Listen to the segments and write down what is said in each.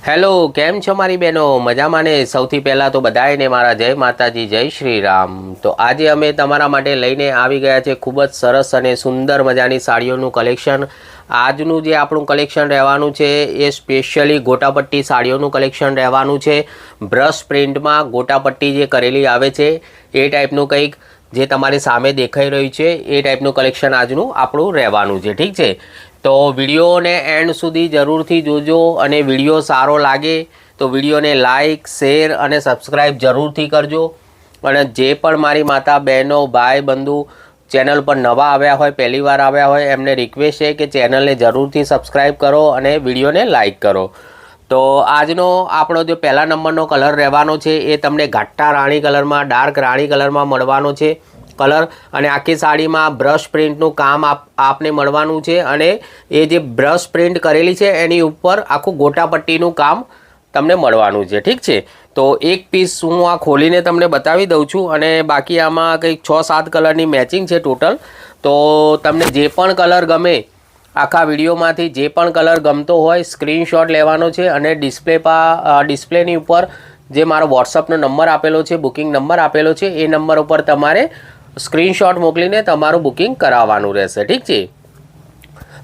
Hello, કેમ છો મારી બહેનો? મજામાં ને? સૌથી પહેલાં તો બધાને મારા જય માતાજી, જય શ્રી રામ। તો આજે અમે તમારા માટે લઈને આવી ગયા છે ખૂબ જ સરસ અને સુંદર મજાની સાડીઓનું કલેક્શન। આજનું જે આપણું કલેક્શન રહેવાનું છે એ સ્પેશિયલી ગોટાપટ્ટી સાડીઓનું કલેક્શન રહેવાનું છે। બ્રશ પ્રિન્ટમાં ગોટાપટ્ટી જે કરેલી આવે છે એ ટાઈપનું કંઈક જે તમારી સામે દેખાઈ રહ્યું છે એ ટાઈપનું કલેક્શન આજનું આપણું રહેવાનું છે, ઠીક છે। તો વિડીયોને એન્ડ સુધી જરૂરથી જોજો અને વિડીયો સારો લાગે તો વિડીયોને લાઇક, શેર અને સબસ્ક્રાઈબ જરૂરથી કરજો। અને જે પણ મારી માતા, બહેનો, ભાઈ, બંધુ ચેનલ પર નવા આવ્યા હોય, પહેલી વાર આવ્યા હોય, એમને રિક્વેસ્ટ છે કે ચેનલને જરૂરથી સબસ્ક્રાઈબ કરો અને વિડીયોને લાઇક કરો। તો આજનો આપણો જે પહેલા નંબરનો કલર રહેવાનો છે એ તમને ઘાટા રાણી કલરમાં, ડાર્ક રાણી કલરમાં મળવાનો છે કલર। અને આખી સાડીમાં બ્રશ પ્રિન્ટનું કામ આપને મળવાનું છે અને એ જે બ્રશ પ્રિન્ટ કરેલી છે એની ઉપર આખું ગોટાપટ્ટીનું કામ તમને મળવાનું છે, ઠીક છે। તો એક પીસ હું આ ખોલીને તમને બતાવી દઉં છું અને બાકી આમાં કંઈક 6-7 કલરની મેચિંગ છે ટોટલ। તો તમને જે પણ કલર ગમે, આખા વિડીયોમાંથી જે પણ કલર ગમતો હોય સ્ક્રીનશોટ લેવાનો છે અને ડિસ્પ્લેની ઉપર જે મારો વોટ્સઅપનો નંબર આપેલો છે, બુકિંગ નંબર આપેલો છે, એ નંબર ઉપર તમારે સ્ક્રીનશોટ મોકલીને તમારું બુકિંગ કરાવવાનું રહેશે, ઠીક છે।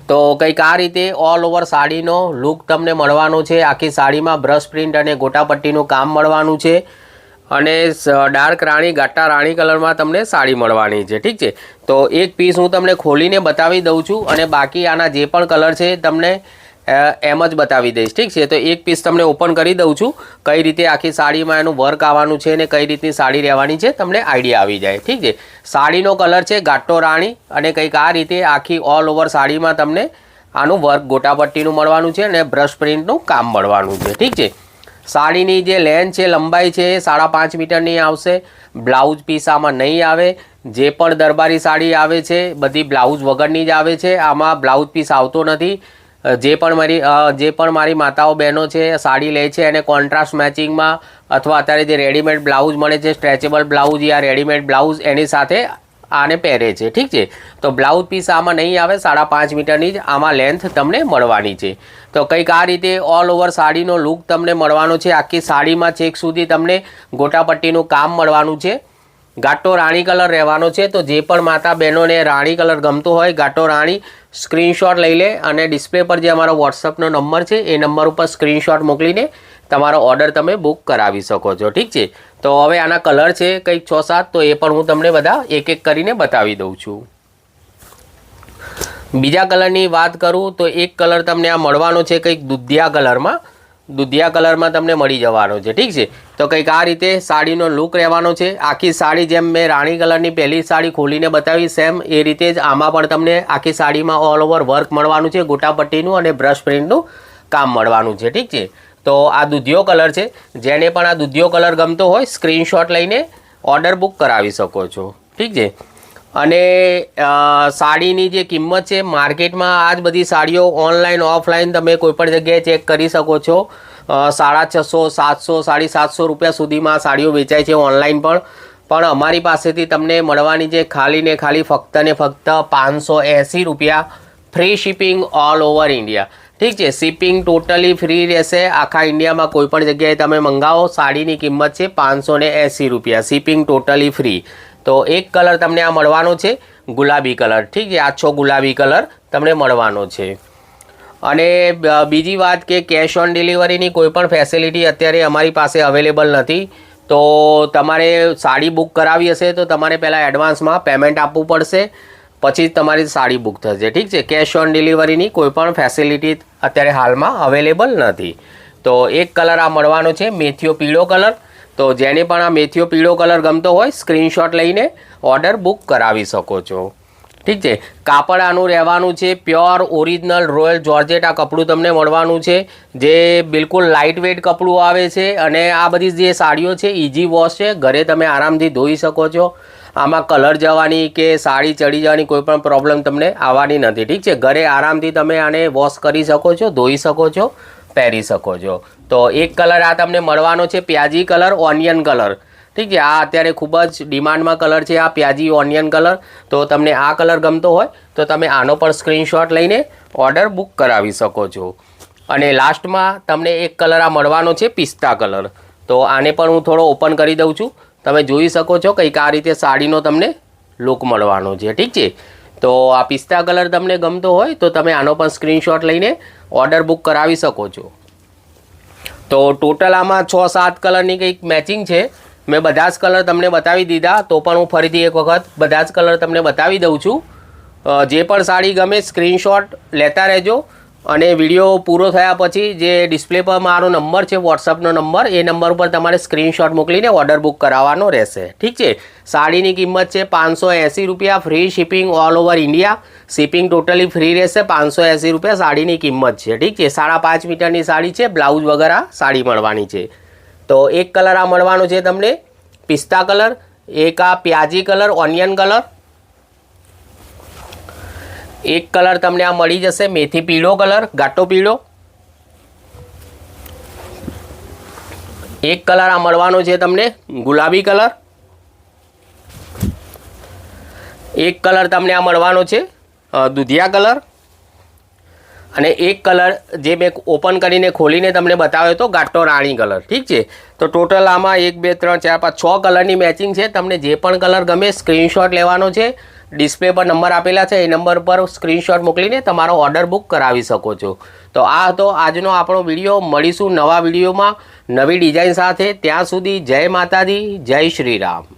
તો કંઈક આ રીતે ઓલ ઓવર સાડીનો લુક તમને મળવાનો છે। આખી સાડીમાં બ્રશ પ્રિન્ટ અને ગોટાપટ્ટીનું કામ મળવાનું છે અને ડાર્ક રાણી, ઘાટા રાણી કલરમાં તમને સાડી મળવાની છે, ઠીક છે। તો એક પીસ હું તમને ખોલીને બતાવી દઉં છું અને બાકી આના જે પણ કલર છે તમને એમ જ બતાવી દઈશ, ઠીક છે। તો એક પીસ તમને ઓપન કરી દઉં છું, કઈ રીતે આખી સાડીમાં એનું વર્ક આવવાનું છે અને કઈ રીતની સાડી રહેવાની છે તમને આઈડિયા આવી જાય, ઠીક છે। સાડીનો કલર છે ઘાટો રાણી અને કંઈક આ રીતે આખી ઓલ ઓવર સાડીમાં તમને આનું વર્ક ગોટાપટ્ટીનું મળવાનું છે અને બ્રશ પ્રિન્ટનું કામ મળવાનું છે, ઠીક છે। સાડીની જે લેન્થ છે, લંબાઈ છે એ 5.5 મીટરની આવશે। બ્લાઉઝ પીસ આમાં નહીં આવે। જે પણ દરબારી સાડી આવે છે બધી બ્લાઉઝ વગરની જ આવે છે, આમાં બ્લાઉઝ પીસ આવતો નથી। જે પણ મારી માતાઓ, બહેનો છે સાડી લે છે એને કોન્ટ્રાસ્ટ મેચિંગમાં અથવા અત્યારે જે રેડીમેડ બ્લાઉઝ મળે છે, સ્ટ્રેચેબલ બ્લાઉઝ યા રેડીમેડ બ્લાઉઝ, એની સાથે આને પહેરે છે, ઠીક છે। તો બ્લાઉઝ પીસ આમાં નહીં આવે, 5.5 મીટરની જ આમાં લેન્થ તમને મળવાની છે। તો કંઈક આ રીતે ઓલ ઓવર સાડીનો લુક તમને મળવાનો છે। આખી સાડીમાં છેક સુધી તમને ગોટાપટ્ટીનું કામ મળવાનું છે। ઘાટો રાણી કલર રહેવાનો છે। તો જે પણ માતા બહેનોને રાણી કલર ગમતો હોય, ઘાટો રાણી, સ્ક્રીનશોટ લઈ લે અને ડિસ્પ્લે પર જે અમારો વોટ્સઅપનો નંબર છે એ નંબર ઉપર સ્ક્રીનશોટ મોકલીને તમારો ઓર્ડર તમે બુક કરાવી શકો છો, ઠીક છે। તો હવે આના કલર છે કંઈક 6-7, તો એ પણ હું તમને બધા એક એક કરીને બતાવી દઉં છું। બીજા કલરની વાત કરું તો એક કલર તમને આ મળવાનો છે કંઈક દુધિયા કલરમાં તમને મળી જવાનો છે, ઠીક છે। તો કંઈક આ રીતે સાડીનો લુક રહેવાનો છે। આખી સાડી જેમ મેં રાણી કલરની પહેલી સાડી ખોલીને બતાવી સેમ એ રીતે જ આમાં પણ તમને આખી સાડીમાં ઓલ ઓવર વર્ક મળવાનું છે, ગોટાપટ્ટીનું અને બ્રશ પ્રિન્ટનું કામ મળવાનું છે, ઠીક છે। તો આ દૂધિયો કલર છે, જેને પણ આ દૂધિયો કલર ગમતો હોય સ્ક્રીનશોટ લઈને ઓર્ડર બુક કરાવી શકો છો, ઠીક છે। અને સાડીની જે કિંમત છે માર્કેટમાં આ જ બધી સાડીઓ ઓનલાઈન, ઓફલાઈન તમે કોઈપણ જગ્યાએ ચેક કરી શકો છો। 650, 700, 750 રૂપિયા સુધીમાં સાડીઓ વેચાય છે ઓનલાઈન પણ અમારી પાસેથી તમને મળવાની છે ખાલી ને ખાલી ફક્ત ને ફક્ત 580 રૂપિયા, free shipping all over India, ઠીક છે। શિપિંગ ટોટલી ફ્રી રહેશે આખા ઇન્ડિયામાં, કોઈપણ જગ્યાએ તમે મંગાવો સાડીની કિંમત છે 580 રૂપિયા, શિપિંગ ટોટલી ફ્રી। તો એક કલર તમને આ મળવાનો છે ગુલાબી કલર, ઠીક છે, આછો ગુલાબી કલર તમને મળવાનો છે। અને બીજી વાત કે કેશ ઓન ડિલિવરીની કોઈ પણ ફેસિલિટી અત્યારે અમારી પાસે અવેલેબલ નથી। તો તમારે સાડી બુક કરાવી હશે તો તમારે પહેલાં એડવાન્સમાં પેમેન્ટ આપવું પડશે, પછી તમારી સાડી બુક થશે, ઠીક છે। કેશ ઓન ડિલિવરીની કોઈ પણ ફેસિલિટી અત્યારે હાલમાં અવેલેબલ નથી। તો એક કલર આ મળવાનો છે મેથીઓ પીળો કલર। તો જેને પણ આ મેથીઓ પીળો કલર ગમતો હોય સ્ક્રીનશોટ લઈને ઓર્ડર બુક કરાવી શકો છો, ઠીક છે। કાપડ આનું રહેવાનું છે પ્યોર ઓરિજિનલ રોયલ જોર્જેટ આ કપડું તમને મળવાનું છે, જે બિલકુલ લાઇટ વેઇટ કપડું આવે છે અને આ બધી જે સાડીઓ છે ઇઝી વોશ છે, ઘરે તમે આરામથી ધોઈ શકો છો। આમાં કલર જવાની કે સાડી ચડી જવાની કોઈ પણ પ્રોબ્લેમ તમને આવવાની નથી, ઠીક છે। ઘરે આરામથી તમે આને વોશ કરી શકો છો, ધોઈ શકો છો, પહેરી શકો છો। તો એક કલર આ તમને મળવાનો છે પ્યાજી કલર, ઓનિયન કલર, ઠીક છે। આ અત્યારે ખૂબ જ ડિમાન્ડમાં કલર છે આ પ્યાજી ઓનિયન કલર। તો તમને આ કલર ગમતો હોય તો તમે આનો પણ સ્ક્રીનશોટ લઈને ઓર્ડર બુક કરાવી શકો છો। અને લાસ્ટમાં તમને એક કલર આ મળવાનો છે પિસ્તા કલર. તો આને પણ હું થોડો ઓપન કરી દઉં છું. તમે જોઈ શકો છો કંઈક આ રીતે સાડીનો તમને લુક મળવાનો છે. ઠીક છે, તો આ પિસ્તા કલર તમને ગમતો હોય તો તમે આનો પણ સ્ક્રીનશોટ લઈને ઓર્ડર બુક કરાવી શકો છો. તો ટોટલ આમાં 6-7 કલરની કંઈક મેચિંગ છે. મેં બધા જ કલર તમને બતાવી દીધા, તો પણ હું ફરીથી એક વખત બધા જ કલર તમને બતાવી દઉં છું. જે પણ સાડી ગમે સ્ક્રીનશોટ લેતા રહેજો, અને વિડીયો પૂરો થયા પછી જે ડિસ્પ્લે પર મારો નંબર છે વોટ્સઅપનો નંબર, એ નંબર ઉપર તમારે સ્ક્રીનશોટ મોકલીને ઓર્ડર બુક કરાવવાનો રહેશે. ઠીક છે, સાડીની કિંમત છે 580 રૂપિયા, free shipping all over India. Shipping totally free રહેશે. 580 રૂપિયા સાડીની કિંમત છે. ઠીક છે, 5.5 મીટરની સાડી છે, બ્લાઉઝ વગર સાડી મળવાની છે. તો એક કલર આ મળવાનો છે તમને પિસ્તા કલર, એક આ પ્યાજી કલર ઓનિયન કલર, એક કલર તમને આ મળી જશે મેથી પીળો કલર ઘાટો પીળો, એક કલર આ મળવાનો છે તમને ગુલાબી કલર, એક કલર તમને આ મળવાનો છે દૂધિયા કલર, અને એક કલર જે મેં ઓપન કરીને ખોલીને તમને બતાવ્યો હતો ઘાટો રાણી કલર. ઠીક છે, તો ટોટલ આમાં 1 2 3 4 5 6 કલરની મેચિંગ છે. તમને જે પણ કલર ગમે સ્ક્રીનશોટ લેવાનો છે. ડિસ્પ્લે પર નંબર આપેલા છે, એ નંબર પર સ્ક્રીનશોટ મોકલીને તમારો ઓર્ડર બુક કરાવી શકો છો. તો આ હતો આજનો આપણો વિડીયો. મળીશું નવા વિડીયોમાં નવી ડિઝાઇન સાથે. ત્યાં સુધી જય માતાજી, જય શ્રી રામ.